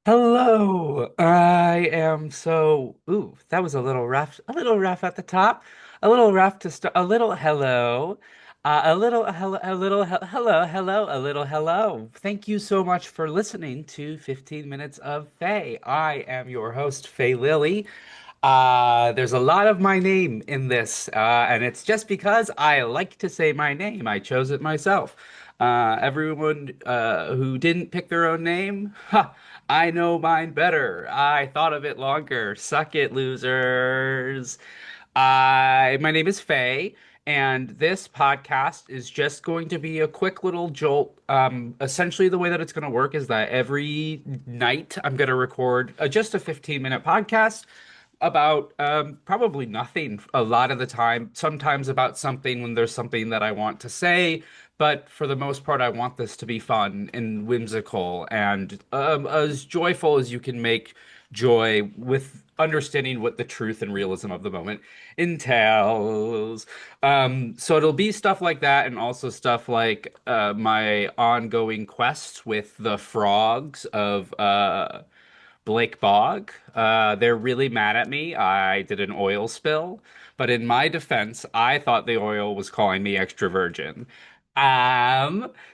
Hello. I am so, that was a little rough at the top. A little rough to start. A little hello. A little hello, a little hello. Thank you so much for listening to 15 Minutes of Faye. I am your host, Faye Lily. There's a lot of my name in this, and it's just because I like to say my name. I chose it myself. Everyone who didn't pick their own name, ha, I know mine better. I thought of it longer. Suck it, losers. My name is Faye, and this podcast is just going to be a quick little jolt. Essentially, the way that it's going to work is that every night I'm going to record just a 15-minute podcast about probably nothing a lot of the time, sometimes about something when there's something that I want to say. But for the most part, I want this to be fun and whimsical and as joyful as you can make joy with understanding what the truth and realism of the moment entails. So it'll be stuff like that, and also stuff like my ongoing quest with the frogs of Blake Bog. They're really mad at me. I did an oil spill, but in my defense, I thought the oil was calling me extra virgin.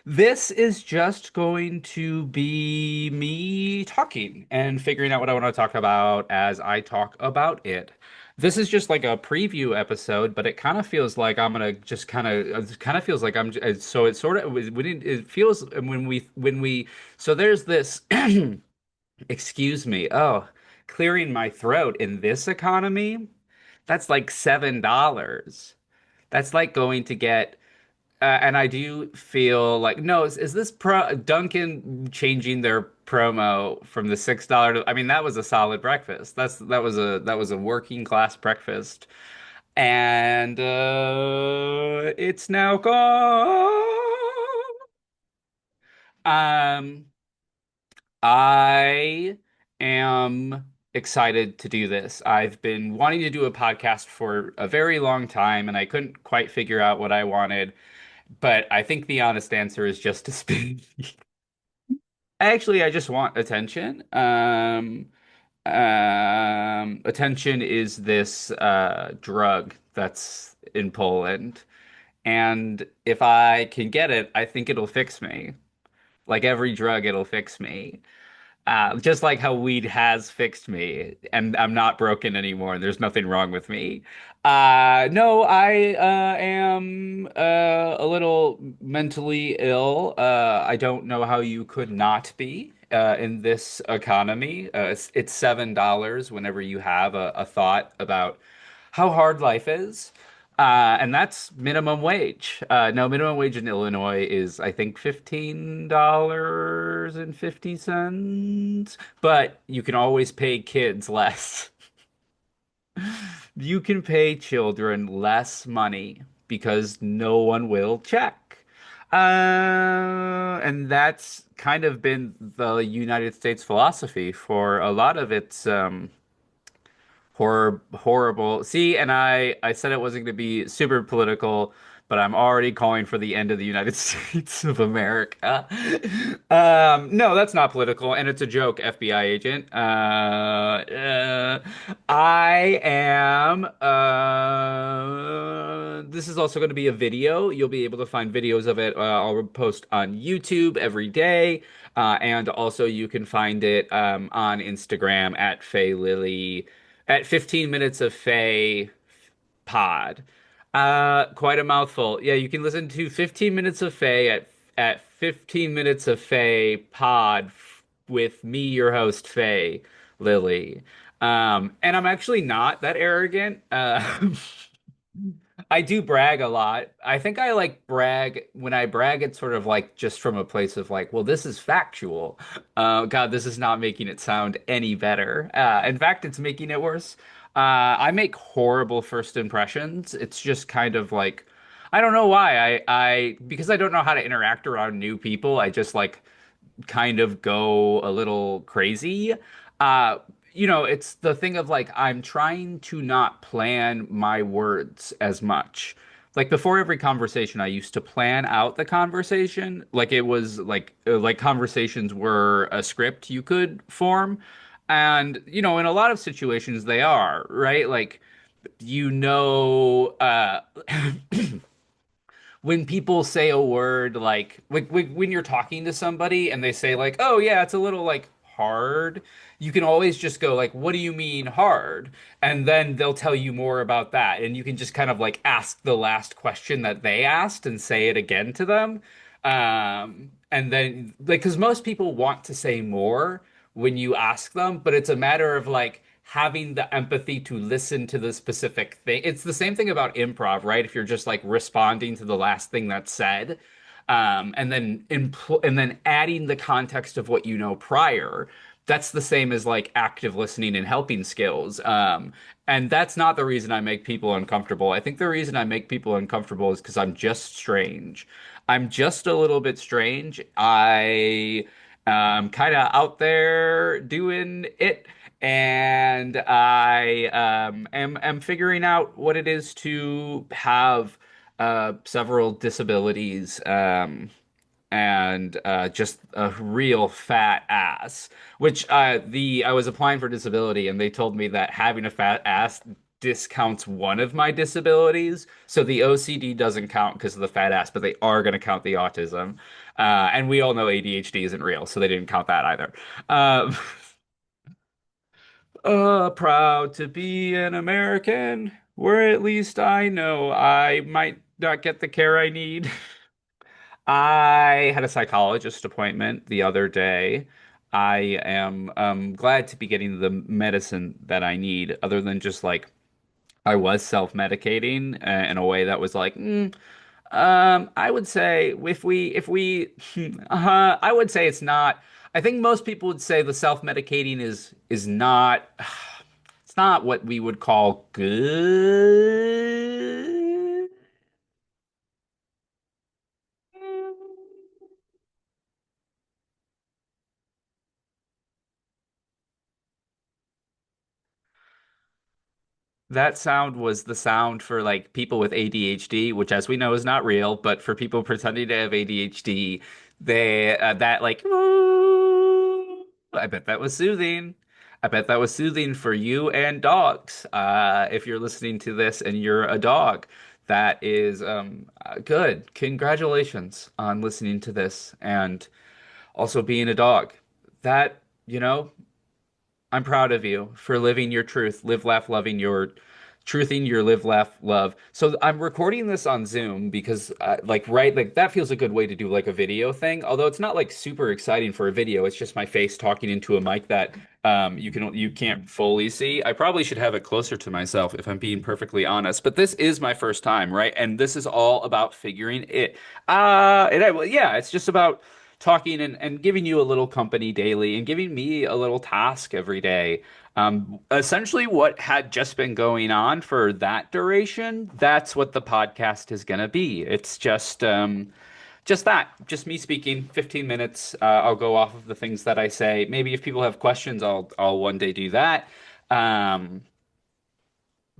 This is just going to be me talking and figuring out what I want to talk about as I talk about it. This is just like a preview episode, but it kind of feels like I'm gonna just kind of feels like so it sort of when it feels when we so there's this excuse me. Oh, clearing my throat in this economy, that's like $7. That's like going to get and I do feel like no, is this pro Dunkin' changing their promo from the $6 to, I mean, that was a solid breakfast. That was a working class breakfast. And it's now gone. Um I am excited to do this. I've been wanting to do a podcast for a very long time, and I couldn't quite figure out what I wanted. But I think the honest answer is just to speak. Actually, I just want attention. Attention is this drug that's in Poland, and if I can get it, I think it'll fix me. Like every drug, it'll fix me. Just like how weed has fixed me, and I'm not broken anymore, and there's nothing wrong with me. No, I am a little mentally ill. I don't know how you could not be in this economy. It's $7 whenever you have a thought about how hard life is. And that's minimum wage. No, minimum wage in Illinois is, I think, $15.50, but you can always pay kids less. You can pay children less money because no one will check. And that's kind of been the United States philosophy for a lot of its horrible. See, and I said it wasn't going to be super political, but I'm already calling for the end of the United States of America. No, that's not political, and it's a joke, FBI agent. I am. This is also going to be a video. You'll be able to find videos of it. I'll post on YouTube every day. And also you can find it on Instagram at Faye Lily at 15 minutes of Faye pod. Quite a mouthful. Yeah, you can listen to 15 minutes of Faye at 15 minutes of Faye pod with me, your host, Faye Lily. And I'm actually not that arrogant. I do brag a lot. I think I like brag when I brag, it's sort of like just from a place of like, well, this is factual. God, this is not making it sound any better. In fact, it's making it worse. I make horrible first impressions. It's just kind of like, I don't know why. Because I don't know how to interact around new people, I just like kind of go a little crazy. Uh, it's the thing of like I'm trying to not plan my words as much. like before every conversation, I used to plan out the conversation. Like it was like conversations were a script you could form. And, in a lot of situations they are, right? Like, you know, when people say a word like when you're talking to somebody and they say like, "Oh yeah, it's a little like hard," you can always just go like, "What do you mean hard?" And then they'll tell you more about that, and you can just kind of like ask the last question that they asked and say it again to them. And then like because most people want to say more when you ask them, but it's a matter of like having the empathy to listen to the specific thing. It's the same thing about improv, right? If you're just like responding to the last thing that's said, and then adding the context of what you know prior, that's the same as like active listening and helping skills. And that's not the reason I make people uncomfortable. I think the reason I make people uncomfortable is because I'm just strange. I'm just a little bit strange. I kind of out there doing it, and I am figuring out what it is to have several disabilities, and just a real fat ass. Which the I was applying for disability, and they told me that having a fat ass discounts one of my disabilities. So the OCD doesn't count because of the fat ass, but they are going to count the autism. And we all know ADHD isn't real, so they didn't count that either. Um, proud to be an American, where at least I know I might not get the care I need. I had a psychologist appointment the other day. I am glad to be getting the medicine that I need, other than just like I was self-medicating in a way that was like, I would say if we I would say it's not. I think most people would say the self-medicating is not it's not what we would call good. That sound was the sound for like people with ADHD, which as we know is not real, but for people pretending to have ADHD, they that like I bet that was soothing. I bet that was soothing for you and dogs. If you're listening to this and you're a dog, that is good. Congratulations on listening to this and also being a dog. That, I'm proud of you for living your truth, live, laugh, loving your truthing your live, laugh, love. So I'm recording this on Zoom because, like that feels a good way to do like a video thing. Although it's not like super exciting for a video. It's just my face talking into a mic that you can't fully see. I probably should have it closer to myself if I'm being perfectly honest. But this is my first time, right? And this is all about figuring it. Well, yeah, it's just about talking and giving you a little company daily and giving me a little task every day. Essentially, what had just been going on for that duration, that's what the podcast is going to be. It's just that, just me speaking, 15 minutes. I'll go off of the things that I say. Maybe if people have questions, I'll one day do that. Um,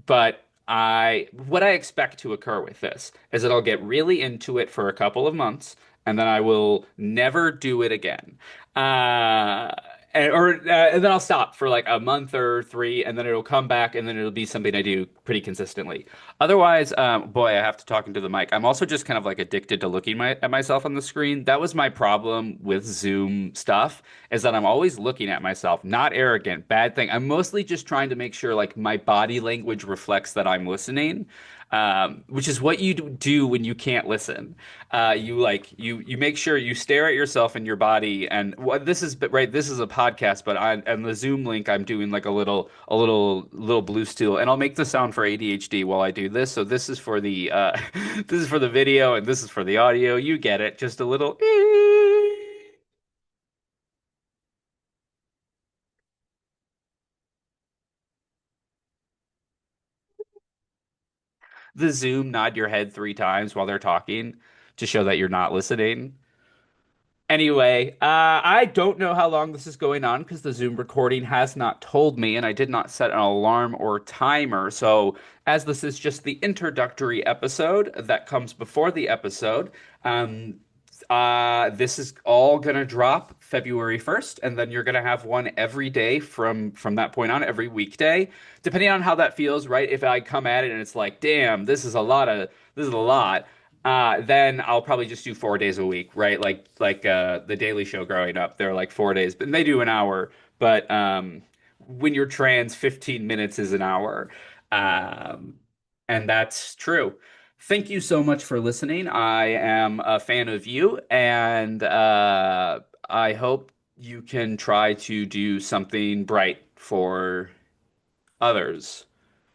but what I expect to occur with this is that I'll get really into it for a couple of months, and then I will never do it again. Uh, and then I'll stop for like a month or three, and then it'll come back, and then it'll be something I do pretty consistently. Otherwise, boy, I have to talk into the mic. I'm also just kind of like addicted to looking at myself on the screen. That was my problem with Zoom stuff, is that I'm always looking at myself. Not arrogant, bad thing. I'm mostly just trying to make sure like my body language reflects that I'm listening, which is what you do when you can't listen. You make sure you stare at yourself and your body. And what this is, but right, this is a podcast, but on the Zoom link, I'm doing like a little blue stool, and I'll make the sound for ADHD while I do this. So this is for the this is for the video, and this is for the audio. You get it, just a little. The Zoom nod your head 3 times while they're talking to show that you're not listening. Anyway, I don't know how long this is going on because the Zoom recording has not told me, and I did not set an alarm or timer. So, as this is just the introductory episode that comes before the episode, um, this is all gonna drop February 1st, and then you're gonna have one every day from that point on, every weekday, depending on how that feels, right? If I come at it and it's like, damn, this is a lot. Then I'll probably just do 4 days a week, right? Like the Daily Show growing up, they're like 4 days, and they do an hour. But when you're trans, 15 minutes is an hour, um, and that's true. Thank you so much for listening. I am a fan of you, and I hope you can try to do something bright for others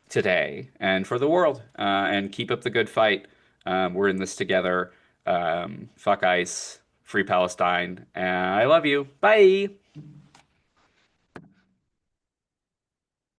today and for the world, and keep up the good fight. We're in this together. Fuck ICE, free Palestine, and I love you. Bye.